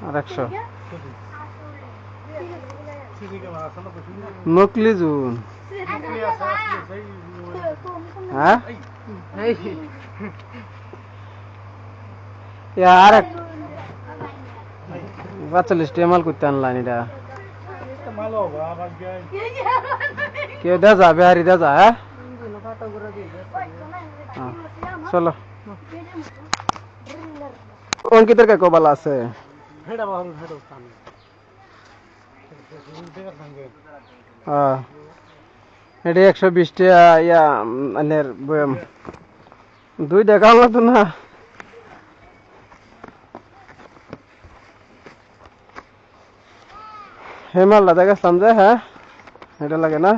আর 100 নকলি June হ্যাঁ আর 45 মাল করতে আনলাম এটা কেউ দে যা বিহারি দে যা হ্যাঁ চলো অঙ্কিতের কে কবালা আছে এটি 120 টাকা ইয়া আনের বয়াম 2 টাকা লাগতো না হেমালটা দেখেছিলাম যে হ্যাঁ এটা লাগে না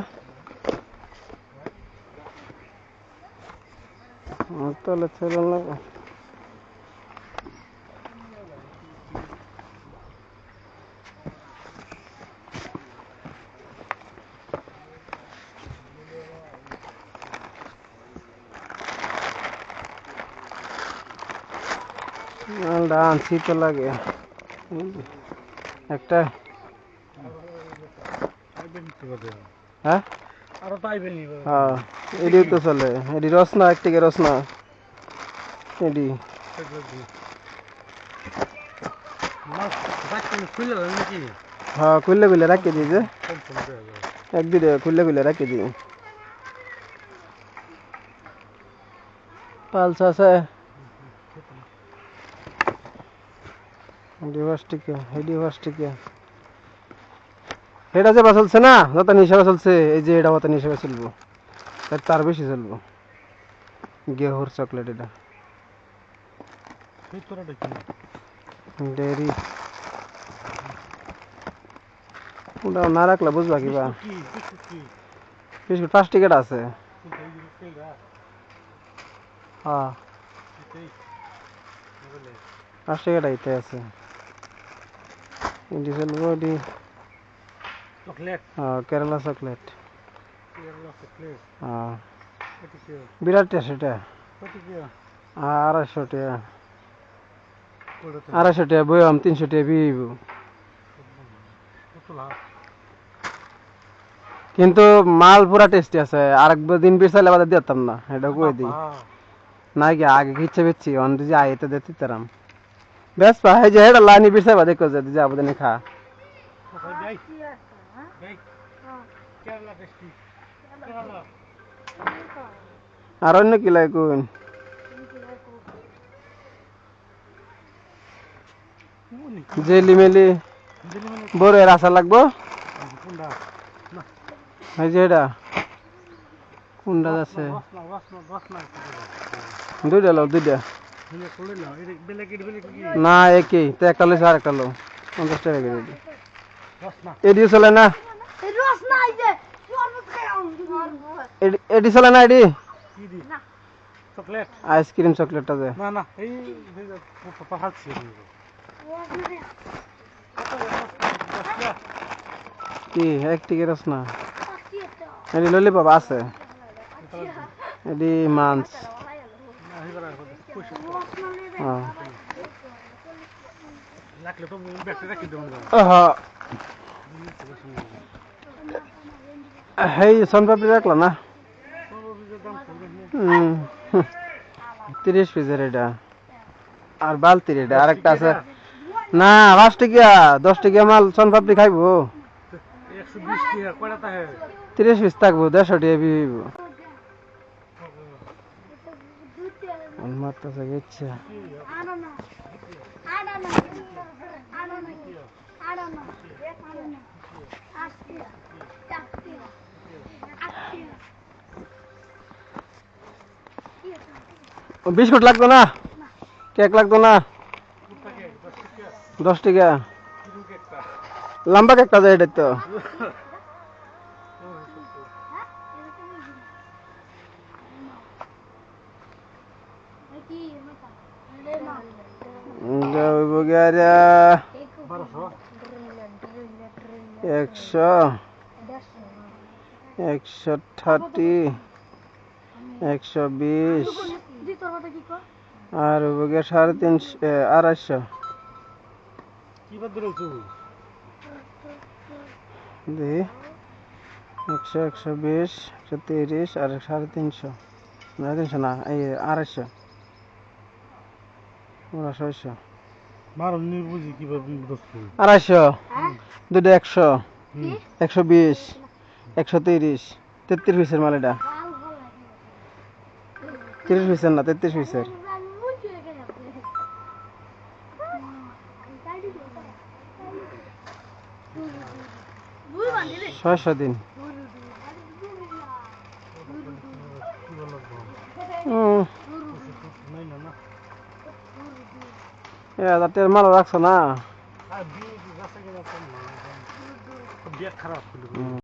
তাহলে ছেলে লাগে মালটা আনছি তো লাগে একটা হ্যাঁ হ্যাঁ এডি তো চলে এডি রস না একটিকে রস না এডি হ্যাঁ খুললে খুললে রাখি দিই যে একদিন খুললে খুললে রাখি দিই পালসা আছে এটা যে চলছে না যত হিসাবে চলছে এই যে এটা মতন হিসাবে চলবো তার বেশি চলবো গেহুর চকলেট এটা ডেয়ারি ওটা না রাখলে বুঝবা কিবা বিস্কুট 5 টিকেট আছে হ্যাঁ 5 টিকেট আইতে আছে এটি চলবো এটি কেরালা চকলেট বিরাট টেস্ট এটা 250 টাকা 250 টাকা বয়াম 300 টাকা বিব কিন্তু মাল পুরা টেস্টি আছে আর একদিন বিরসাইলে বাদে দিতাম না এটা কই দিই না কি আগে ইচ্ছে বেচছি অন যে আইতে দিতে তারাম বেশ ভাই যে এটা লানি বিরসাই বাদে কই যে যাবো দেনি খা আর অন্য কি লাগে কোন জেলি মেলি বড় এর আশা লাগবো এই যে এটা কোনটা আছে দুইটা লো দুইটা না একই তো একটা লো আর একটা লো 50 টাকা করে দিই এডি চলে না এডি চলে না এডি আইসক্রিম চকলেটটা যে না না এই পাহাড়ছি কি এক টিকে রস না এডি ললিপপ আছে এডি মাছ হেই সোনপাপড়ি রাখলো না 30 পিসের এটা আর বালতির এটা আরেকটা আছে না 5 টাকা 10 টাকা মাল সোনপাপড়ি খাইবো 120 টাকা কয়টা থাকে 30 পিস থাকবো 150 টাকা বিব মারতেছে গেছে বিস্কুট লাগতো না কেক লাগতো না 10 টাকা লম্বা কেকটা যায় এটা তো বগেরা 100 130 120 আর বগে 350 250 দি 100 120 130 আর 350 না 300 না এই 250 ওরা 600 মারুনি বুঝি কিভাবে দোস্ত 250 দুটো 100 120 130 33 পিসের মাল এটা 30 পিসের না 33 পিসের 600 দিন তাতে মাল রাখছো না আর বিয়ে গাছে গেছে খারাপ